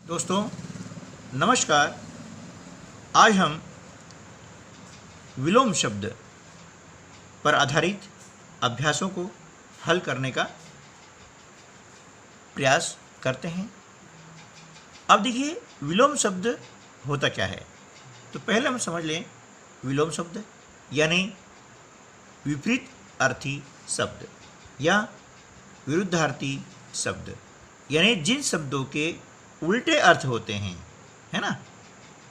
दोस्तों नमस्कार। आज हम विलोम शब्द पर आधारित अभ्यासों को हल करने का प्रयास करते हैं। अब देखिए विलोम शब्द होता क्या है। तो पहले हम समझ लें विलोम शब्द यानी विपरीत अर्थी शब्द या विरुद्धार्थी शब्द, यानी जिन शब्दों के उल्टे अर्थ होते हैं, है ना,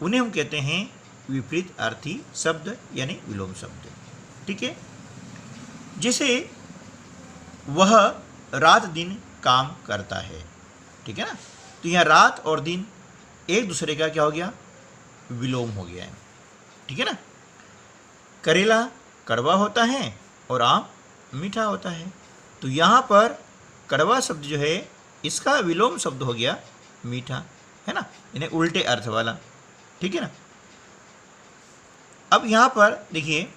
उन्हें हम कहते हैं विपरीत अर्थी शब्द यानी विलोम शब्द। ठीक है। जैसे वह रात दिन काम करता है, ठीक है ना, तो यहाँ रात और दिन एक दूसरे का क्या हो गया, विलोम हो गया है। ठीक है ना। करेला कड़वा होता है और आम मीठा होता है, तो यहाँ पर कड़वा शब्द जो है इसका विलोम शब्द हो गया मीठा, है ना, यानी उल्टे अर्थ वाला। ठीक है ना। अब यहाँ पर देखिए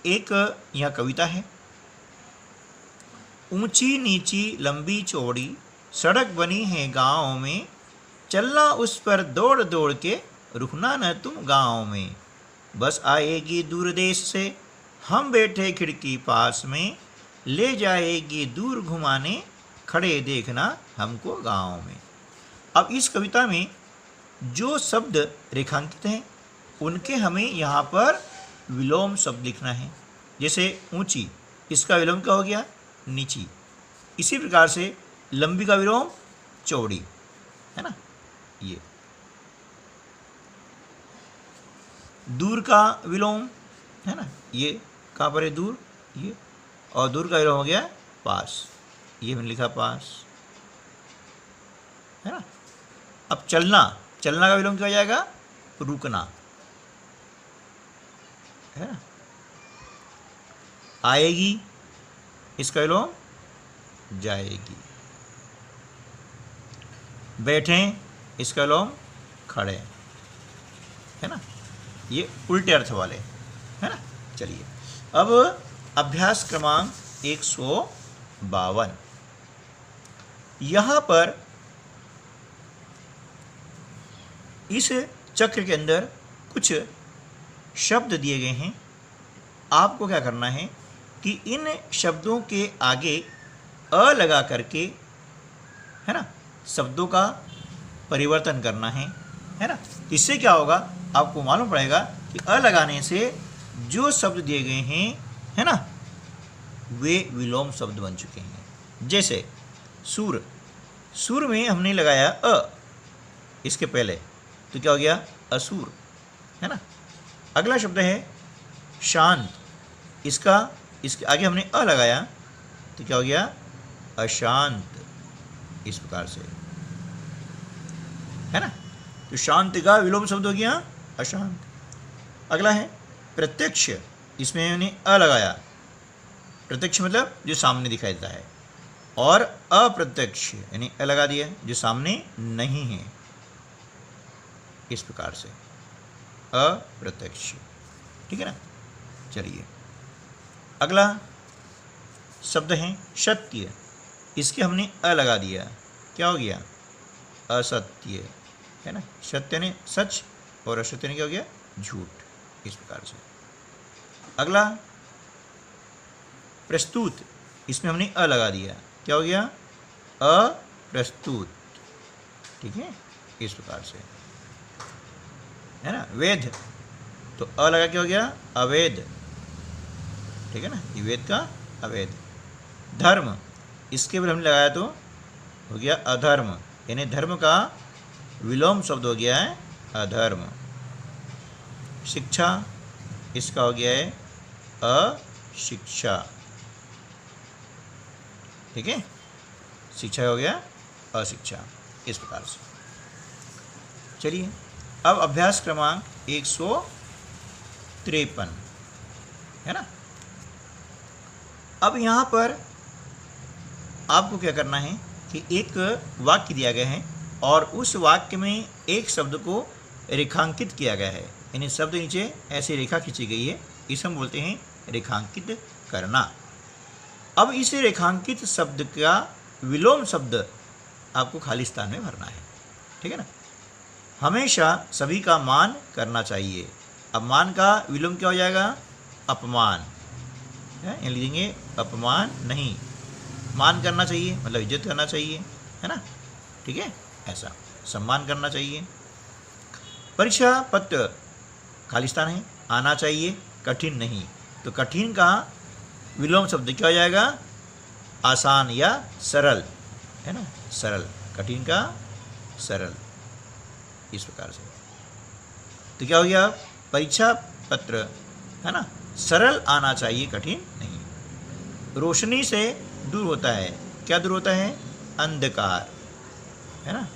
एक यहाँ कविता है। ऊंची नीची लंबी चौड़ी सड़क बनी है गाँव में, चलना उस पर दौड़ दौड़ के रुकना न तुम गाँव में। बस आएगी दूर देश से हम बैठे खिड़की पास में, ले जाएगी दूर घुमाने खड़े देखना हमको गाँव में। अब इस कविता में जो शब्द रेखांकित हैं उनके हमें यहाँ पर विलोम शब्द लिखना है। जैसे ऊंची, इसका विलोम क्या हो गया, नीची। इसी प्रकार से लंबी का विलोम चौड़ी, है ना। ये दूर का विलोम, है ना, ये कहाँ पर है, दूर, ये, और दूर का विलोम हो गया पास, ये मैंने लिखा पास, है ना। अब चलना, चलना का विलोम क्या हो जाएगा, रुकना, है ना। आएगी, इसका विलोम जाएगी। बैठें, इसका विलोम खड़े, है ना। ये उल्टे अर्थ वाले, है ना। चलिए अब अभ्यास क्रमांक 152। यहाँ पर इस चक्र के अंदर कुछ शब्द दिए गए हैं। आपको क्या करना है कि इन शब्दों के आगे अ लगा करके, है ना, शब्दों का परिवर्तन करना है ना। इससे क्या होगा, आपको मालूम पड़ेगा कि अ लगाने से जो शब्द दिए गए हैं, है ना, वे विलोम शब्द बन चुके हैं। जैसे सूर, सूर में हमने लगाया अ इसके पहले, तो क्या हो गया, असुर, है ना। अगला शब्द है शांत, इसके आगे हमने अ लगाया, तो क्या हो गया, अशांत, इस प्रकार से, है ना। तो शांत का विलोम शब्द हो गया अशांत। अगला है प्रत्यक्ष, इसमें हमने अ लगाया, प्रत्यक्ष मतलब जो सामने दिखाई देता है, और अप्रत्यक्ष यानी अ लगा दिया जो सामने नहीं है, इस प्रकार से अप्रत्यक्ष। ठीक है ना। चलिए अगला शब्द है सत्य, इसके हमने अ लगा दिया, क्या हो गया, असत्य, है ना। सत्य ने सच और असत्य ने क्या हो गया, झूठ, इस प्रकार से। अगला प्रस्तुत, इसमें हमने अ लगा दिया, क्या हो गया, अप्रस्तुत, ठीक है, इस प्रकार से, है ना। वेद, तो अ लगा क्या हो गया, अवैध, ठीक है ना, ये वेद का अवैध। धर्म, इसके ऊपर हमने लगाया तो हो गया अधर्म, यानी धर्म का विलोम शब्द हो गया है अधर्म। शिक्षा, इसका हो गया है अशिक्षा, ठीक है, शिक्षा हो गया अशिक्षा, इस प्रकार से। चलिए अब अभ्यास क्रमांक 153, है ना। अब यहाँ पर आपको क्या करना है कि एक वाक्य दिया गया है और उस वाक्य में एक शब्द को रेखांकित किया गया है, यानी शब्द नीचे ऐसी रेखा खींची गई है, इसे हम बोलते हैं रेखांकित करना। अब इस रेखांकित शब्द का विलोम शब्द आपको खाली स्थान में भरना है, ठीक है ना। हमेशा सभी का मान करना चाहिए। अब मान का विलोम क्या हो जाएगा? अपमान। यहाँ लिखेंगे अपमान नहीं, मान करना चाहिए मतलब इज्जत करना चाहिए, है ना? ठीक है, ऐसा सम्मान करना चाहिए। परीक्षा पत्र खालिस्तान है, आना चाहिए, कठिन नहीं। तो कठिन का विलोम शब्द क्या हो जाएगा? आसान या सरल, है ना? सरल, कठिन का सरल, इस प्रकार से। तो क्या हो गया? परीक्षा पत्र, है ना, सरल आना चाहिए, कठिन नहीं। रोशनी से दूर होता है, क्या दूर होता है? अंधकार, है ना?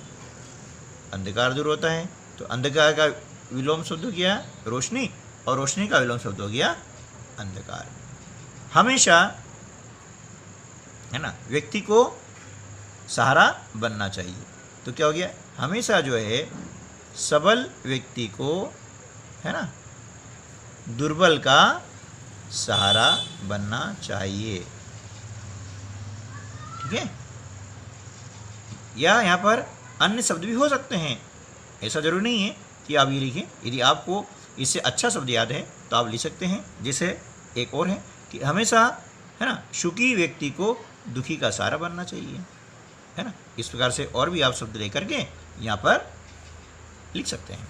अंधकार दूर होता है। तो अंधकार का विलोम शब्द हो गया रोशनी, और रोशनी का विलोम शब्द हो गया अंधकार। हमेशा, है ना, व्यक्ति को सहारा बनना चाहिए। तो क्या हो गया? हमेशा जो है सबल व्यक्ति को, है ना, दुर्बल का सहारा बनना चाहिए। ठीक है? या यहाँ पर अन्य शब्द भी हो सकते हैं, ऐसा जरूरी नहीं है कि आप ये लिखें। यदि आपको इससे अच्छा शब्द याद है तो आप लिख सकते हैं। जैसे एक और है कि हमेशा, है ना, सुखी व्यक्ति को दुखी का सहारा बनना चाहिए, है ना? इस प्रकार से और भी आप शब्द लेकर के यहाँ पर लिख सकते हैं।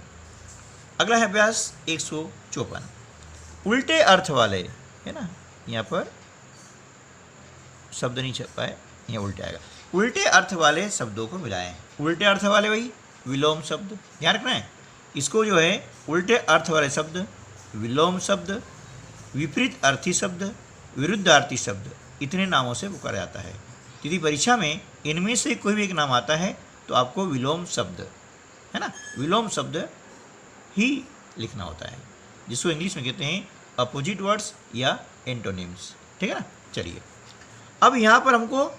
अगला है अभ्यास 154, उल्टे अर्थ वाले, है ना, यहाँ पर शब्द नहीं छपा है, यहाँ उल्टे आएगा। उल्टे अर्थ वाले शब्दों को मिलाएं। उल्टे अर्थ वाले वही विलोम शब्द, ध्यान रखना है। इसको जो है उल्टे अर्थ वाले शब्द, विलोम शब्द, विपरीत अर्थी शब्द, विरुद्धार्थी शब्द, इतने नामों से पुकारा जाता है। यदि परीक्षा में इनमें से कोई भी एक नाम आता है तो आपको विलोम शब्द, है ना, विलोम शब्द ही लिखना होता है, जिसको इंग्लिश में कहते हैं अपोजिट वर्ड्स या एंटोनिम्स। ठीक है ना? चलिए, अब यहाँ पर हमको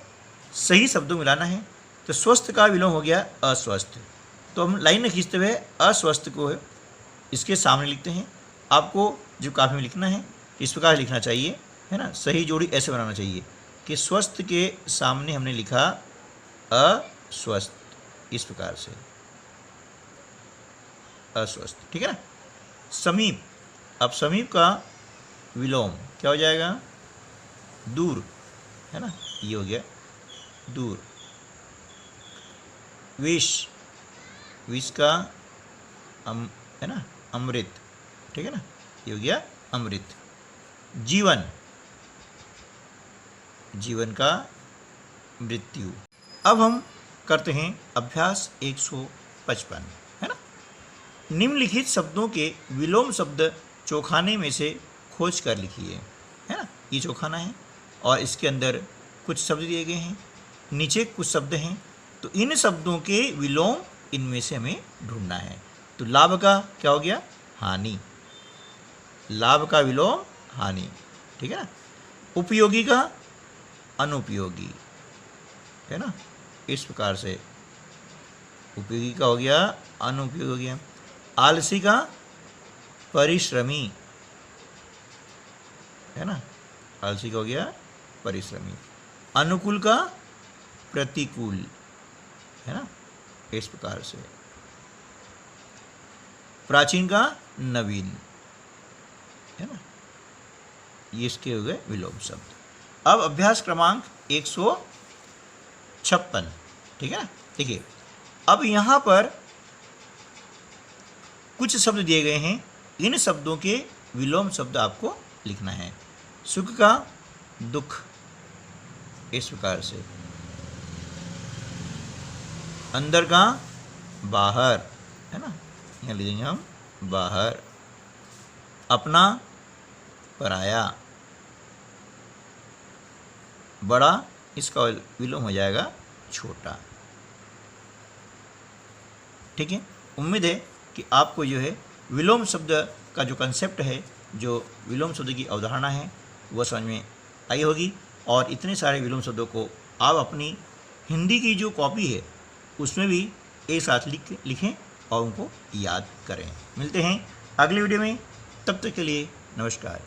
सही शब्दों मिलाना है। तो स्वस्थ का विलोम हो गया अस्वस्थ। तो हम लाइन में खींचते हुए अस्वस्थ को इसके सामने लिखते हैं। आपको जो काफी में लिखना है इस प्रकार लिखना चाहिए, है ना? सही जोड़ी ऐसे बनाना चाहिए कि स्वस्थ के सामने हमने लिखा अस्वस्थ, इस प्रकार से अस्वस्थ। ठीक है ना? समीप, अब समीप का विलोम क्या हो जाएगा? दूर, है ना, ये हो गया दूर। विष, विष का है ना, अमृत। ठीक है ना, ये हो गया अमृत। जीवन, जीवन का मृत्यु। अब हम करते हैं अभ्यास 155, है ना? निम्नलिखित शब्दों के विलोम शब्द चौखाने में से खोज कर लिखिए, है ना? ये चौखाना है और इसके अंदर कुछ शब्द दिए गए हैं, नीचे कुछ शब्द हैं। तो इन शब्दों के विलोम इनमें से हमें ढूंढना है। तो लाभ का क्या हो गया? हानि, लाभ का विलोम हानि। ठीक है ना? उपयोगी का अनुपयोगी, है ना, इस प्रकार से उपयोगी का हो गया अनुपयोगी हो गया। आलसी का परिश्रमी, है ना, आलसी का हो गया परिश्रमी। अनुकूल का प्रतिकूल, है ना, इस प्रकार से। प्राचीन का नवीन, है ना, ये इसके हो गए विलोम शब्द। अब अभ्यास क्रमांक 156, ठीक है ना? देखिए, अब यहाँ पर कुछ शब्द दिए गए हैं, इन शब्दों के विलोम शब्द आपको लिखना है। सुख का दुख, इस प्रकार से। अंदर का बाहर, है ना, यहाँ लिखेंगे हम बाहर। अपना पराया, बड़ा, इसका विलोम हो जाएगा छोटा। ठीक है? उम्मीद है कि आपको जो है विलोम शब्द का जो कंसेप्ट है, जो विलोम शब्द की अवधारणा है, वह समझ में आई होगी। और इतने सारे विलोम शब्दों को आप अपनी हिंदी की जो कॉपी है उसमें भी एक साथ लिखें और उनको याद करें। मिलते हैं अगले वीडियो में, तब तक के लिए नमस्कार।